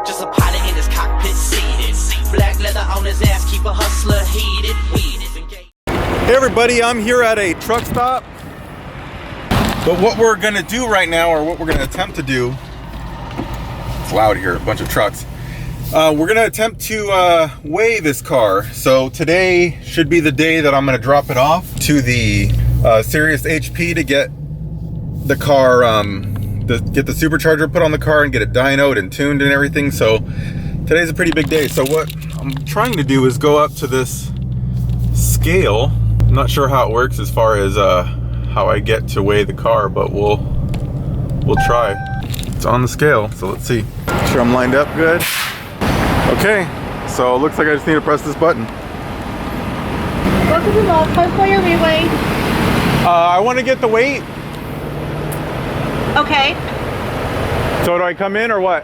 Just a pilot in his cockpit seated. Black leather on his ass, keep a hustler heated. Hey everybody, I'm here at a truck stop. But what we're gonna do right now, or what we're gonna attempt to do, it's loud here, a bunch of trucks. We're gonna attempt to weigh this car. So today should be the day that I'm gonna drop it off to the Sirius HP to get the car, get the supercharger put on the car and get it dynoed and tuned and everything. So today's a pretty big day. So what I'm trying to do is go up to this scale. I'm not sure how it works as far as how I get to weigh the car, but we'll try. It's on the scale, so let's see. Make sure I'm lined up good. Okay, so it looks like I just need to press this button. Welcome to Love. First for your reweigh. I want to get the weight. Okay. So do I come in or what?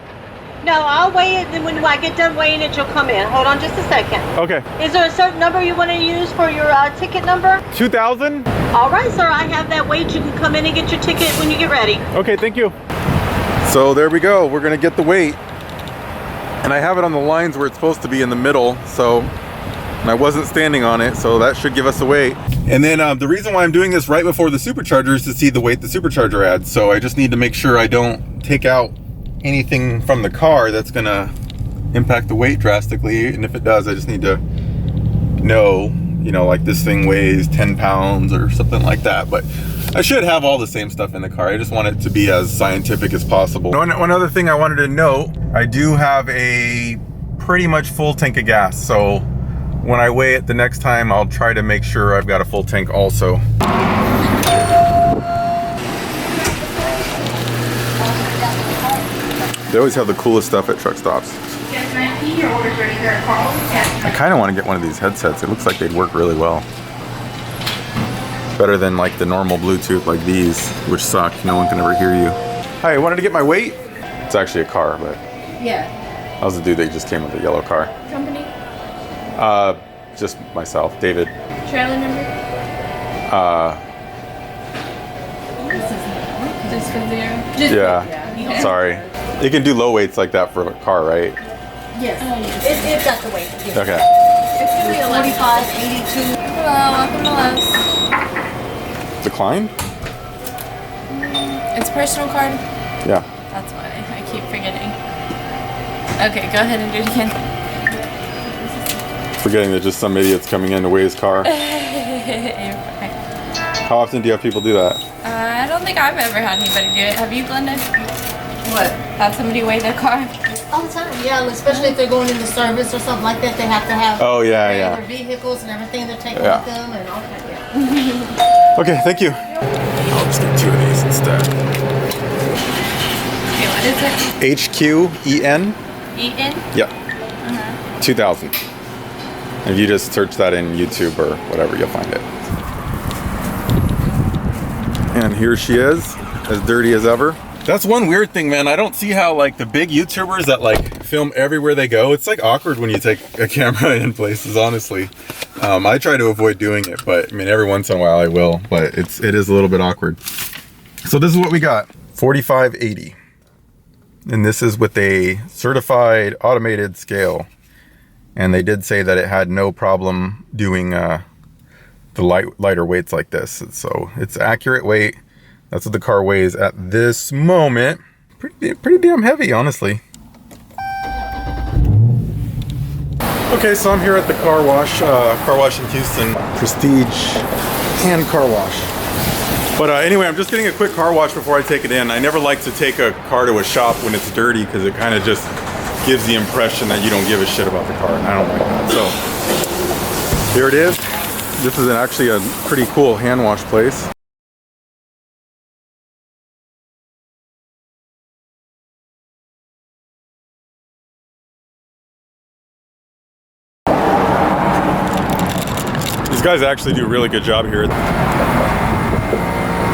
No, I'll weigh it, and when I get done weighing it, you'll come in. Hold on just a second. Okay. Is there a certain number you want to use for your ticket number? 2,000? All right, sir. I have that weight. You can come in and get your ticket when you get ready. Okay, thank you. So there we go. We're going to get the weight. And I have it on the lines where it's supposed to be in the middle, so, and I wasn't standing on it, so that should give us a weight. And then the reason why I'm doing this right before the supercharger is to see the weight the supercharger adds. So I just need to make sure I don't take out anything from the car that's gonna impact the weight drastically. And if it does, I just need to know, you know, like this thing weighs 10 pounds or something like that. But I should have all the same stuff in the car. I just want it to be as scientific as possible. One other thing I wanted to note, I do have a pretty much full tank of gas. So when I weigh it the next time, I'll try to make sure I've got a full tank also. They always have the coolest stuff at truck stops. I kind of want to get one of these headsets. It looks like they'd work really well. Better than like the normal Bluetooth like these, which suck. No one can ever hear you. Hi, I wanted to get my weight. It's actually a car, but yeah. I was the dude that just came with a yellow car. Company? Just myself, David. Trailer number? Just for zero? Yeah. Sorry. It can do low weights like that for a car, right? Yes. It's got the weight. Okay. It's going to be 45, 82. Hello, welcome to Lowe's. Decline? It's personal card? Yeah. That's why I keep forgetting. Okay, go ahead and do it again. Forgetting that just some idiot's coming in to weigh his car. How often do you have people do that? I don't think I've ever had anybody do it. Have you, Glenda? What? Have somebody weigh their car? All the time, yeah, especially if they're going into service or something like that, they have to have their vehicles and everything they're taking with them and all that, Okay, thank you. I'll just get two of these instead. Okay, what is it? HQEN? E-N? Yep. 2000. If you just search that in YouTube or whatever, you'll find it. And here she is, as dirty as ever. That's one weird thing, man. I don't see how like the big YouTubers that like film everywhere they go, it's like awkward when you take a camera in places, honestly. I try to avoid doing it, but I mean, every once in a while I will, but it is a little bit awkward. So this is what we got, 4580. And this is with a certified automated scale. And they did say that it had no problem doing the lighter weights like this. So it's accurate weight. That's what the car weighs at this moment. Pretty damn heavy, honestly. Okay, so I'm here at the car wash in Houston, Prestige hand car wash. But anyway, I'm just getting a quick car wash before I take it in. I never like to take a car to a shop when it's dirty because it kind of just gives the impression that you don't give a shit about the car, and I don't like that. So here it is. This is actually a pretty cool hand wash place. These guys actually do a really good job here.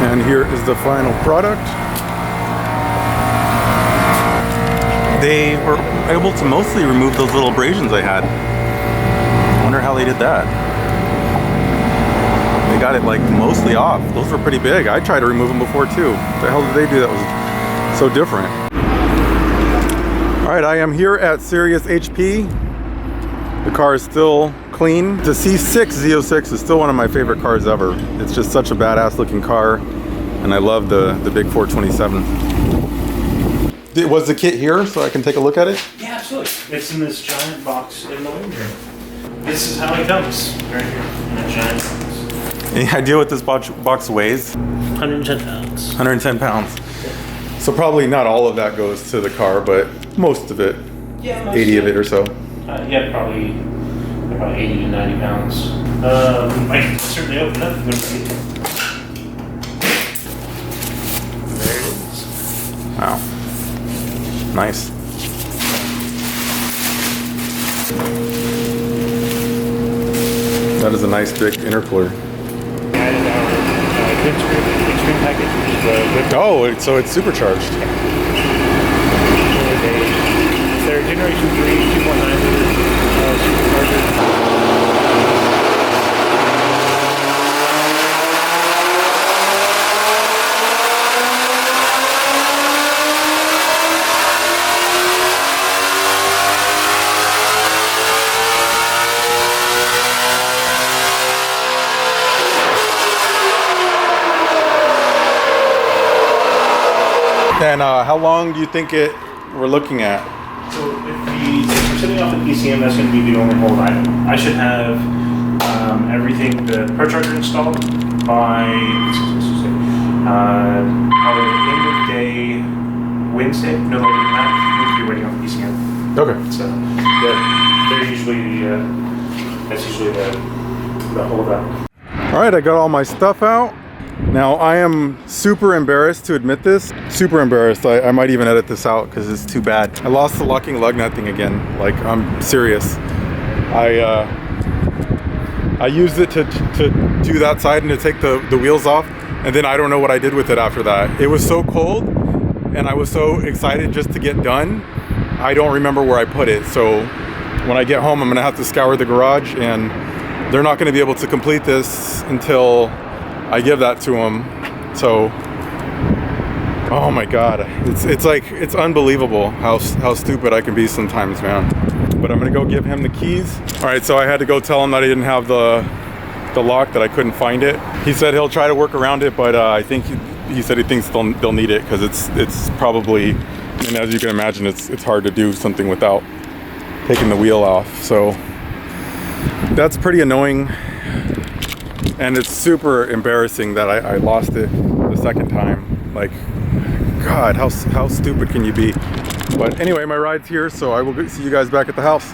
And here is the final product. They were able to mostly remove those little abrasions I had. I wonder how they did that. They got it like mostly off. Those were pretty big. I tried to remove them before too. What the hell did they do that was so different? All right, I am here at Sirius HP. The car is still clean. The C6 Z06 is still one of my favorite cars ever. It's just such a badass looking car, and I love the big 427. Was the kit here so I can take a look at it? Yeah, absolutely. It's in this giant box in the living room. This is how it comes, right here, in a giant box. Any idea what this box weighs? 110 pounds. 110 pounds. So probably not all of that goes to the car, but most of it. Yeah, 80 of it or so. Yeah, probably about 80 to 90 pounds. I can certainly open it up if you want to see. There it is. Wow. Nice. That is a nice big intercooler. Added our extreme package, which is the whip. Oh, so it's supercharged. It's their Generation 3 2.9 liter supercharger. And how long do you think we're looking at? So if we're sitting off the PCM, that's going to be the only hold item. I should have everything, the Supercharged installed by probably the end of day Wednesday, no later than that. We'll be waiting on the PCM. Okay. So they're usually that's usually the hold up. All right, I got all my stuff out. Now I am super embarrassed to admit this. Super embarrassed. I might even edit this out because it's too bad. I lost the locking lug nut thing again. Like, I'm serious. I used it to do that side and to take the wheels off, and then I don't know what I did with it after that. It was so cold and I was so excited just to get done. I don't remember where I put it. So when I get home, I'm gonna have to scour the garage, and they're not gonna be able to complete this until I give that to him. So, oh my God, it's like, it's unbelievable how stupid I can be sometimes, man. But I'm gonna go give him the keys. All right, so I had to go tell him that I didn't have the lock, that I couldn't find it. He said he'll try to work around it, but I think he said he thinks they'll need it because it's probably, and as you can imagine, it's hard to do something without taking the wheel off. So that's pretty annoying. And it's super embarrassing that I lost it the second time. Like, God, how stupid can you be? But anyway, my ride's here, so I will see you guys back at the house.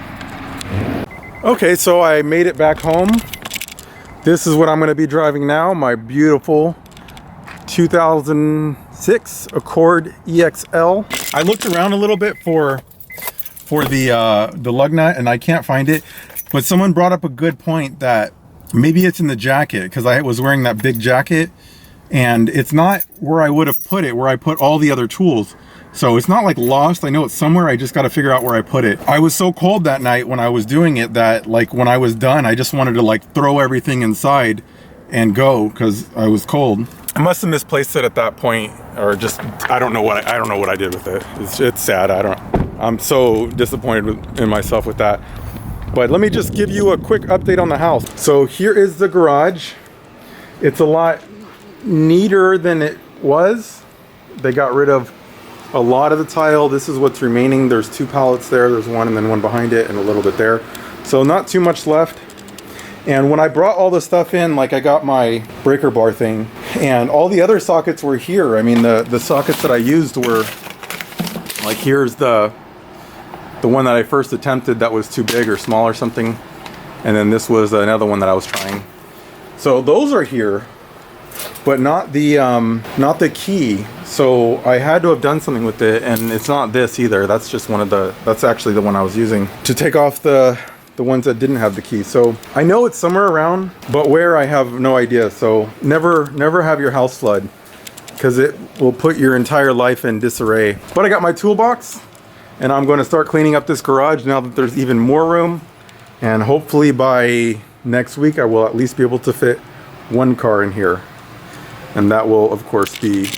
Okay, so I made it back home. This is what I'm gonna be driving now, my beautiful 2006 Accord EXL. I looked around a little bit for the lug nut, and I can't find it. But someone brought up a good point that maybe it's in the jacket, because I was wearing that big jacket, and it's not where I would have put it, where I put all the other tools. So it's not like lost. I know it's somewhere. I just got to figure out where I put it. I was so cold that night when I was doing it that, like, when I was done, I just wanted to like throw everything inside and go because I was cold. I must have misplaced it at that point, or just I don't know what I did with it. It's sad. I'm so disappointed in myself with that. But let me just give you a quick update on the house. So here is the garage. It's a lot neater than it was. They got rid of a lot of the tile. This is what's remaining. There's 2 pallets there. There's one and then one behind it and a little bit there. So not too much left. And when I brought all the stuff in, like I got my breaker bar thing, and all the other sockets were here. I mean, the sockets that I used were, like, here's the one that I first attempted that was too big or small or something. And then this was another one that I was trying. So those are here, but not the key. So I had to have done something with it, and it's not this either. That's just that's actually the one I was using to take off the ones that didn't have the key. So I know it's somewhere around, but where, I have no idea. So never have your house flood, because it will put your entire life in disarray. But I got my toolbox, and I'm going to start cleaning up this garage now that there's even more room. And hopefully by next week, I will at least be able to fit one car in here. And that will, of course, be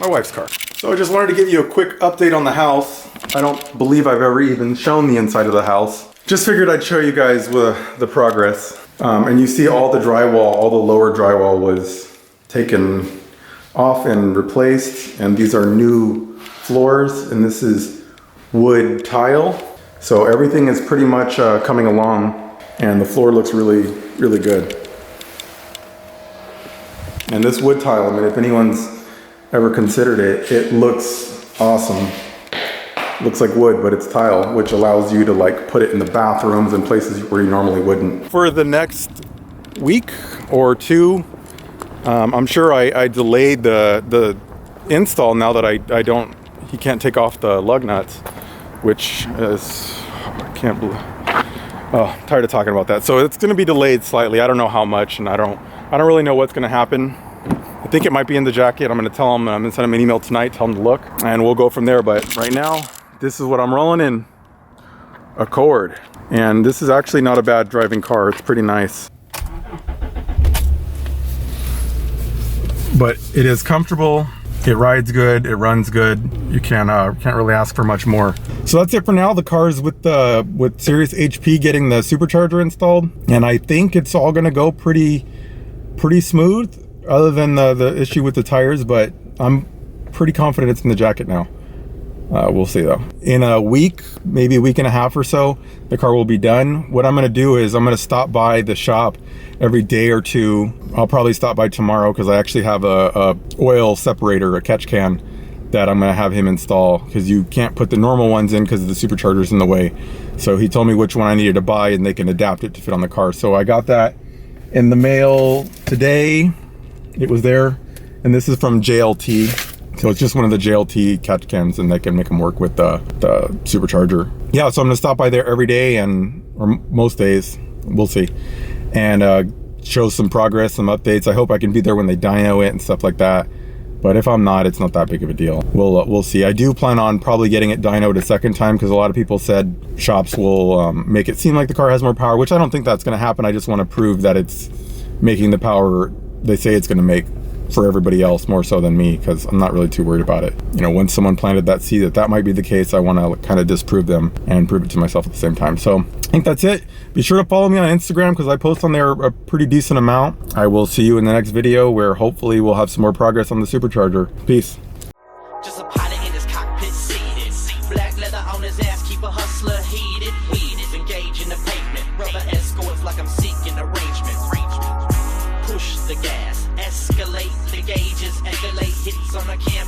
my wife's car. So I just wanted to give you a quick update on the house. I don't believe I've ever even shown the inside of the house. Just figured I'd show you guys the progress. And you see all the drywall, all the lower drywall was taken off and replaced. And these are new floors, and this is wood tile. So everything is pretty much coming along, and the floor looks really, really good. And this wood tile, I mean, if anyone's ever considered it, it looks awesome. Looks like wood, but it's tile, which allows you to like put it in the bathrooms and places where you normally wouldn't. For the next week or two, I'm sure I delayed the install now that he can't take off the lug nuts, which is, I can't believe, oh, I'm tired of talking about that. So it's gonna be delayed slightly. I don't know how much, and I don't really know what's gonna happen. I think it might be in the jacket. I'm gonna tell him, I'm gonna send him an email tonight, tell him to look, and we'll go from there. But right now, this is what I'm rolling in, Accord. And this is actually not a bad driving car. It's pretty nice. But it is comfortable. It rides good, it runs good. You can't really ask for much more. So that's it for now. The car's with Sirius HP getting the supercharger installed. And I think it's all gonna go pretty smooth, other than the issue with the tires, but I'm pretty confident it's in the jacket now. We'll see though. In a week, maybe a week and a half or so, the car will be done. What I'm gonna do is I'm gonna stop by the shop every day or two. I'll probably stop by tomorrow because I actually have a oil separator, a catch can, that I'm gonna have him install, because you can't put the normal ones in because the supercharger's in the way. So he told me which one I needed to buy, and they can adapt it to fit on the car. So I got that in the mail today. It was there, and this is from JLT. So it's just one of the JLT catch cans, and they can make them work with the supercharger. Yeah, so I'm gonna stop by there every day, or most days, we'll see, and show some progress, some updates. I hope I can be there when they dyno it and stuff like that. But if I'm not, it's not that big of a deal. We'll see. I do plan on probably getting it dynoed a second time, because a lot of people said shops will make it seem like the car has more power, which I don't think that's gonna happen. I just wanna prove that it's making the power they say it's gonna make for everybody else, more so than me, because I'm not really too worried about it. You know, once someone planted that seed that might be the case, I want to kind of disprove them and prove it to myself at the same time. So I think that's it. Be sure to follow me on Instagram, because I post on there a pretty decent amount. I will see you in the next video, where hopefully we'll have some more progress on the supercharger. Peace. Just a pilot in his cockpit seated. Black leather on his ass, keep a hustler heated. Weed is engaged in the pavement. Rubber escorts like I'm seeking arrangement. Push the gas, escalate the gauges, escalate hits on the cam.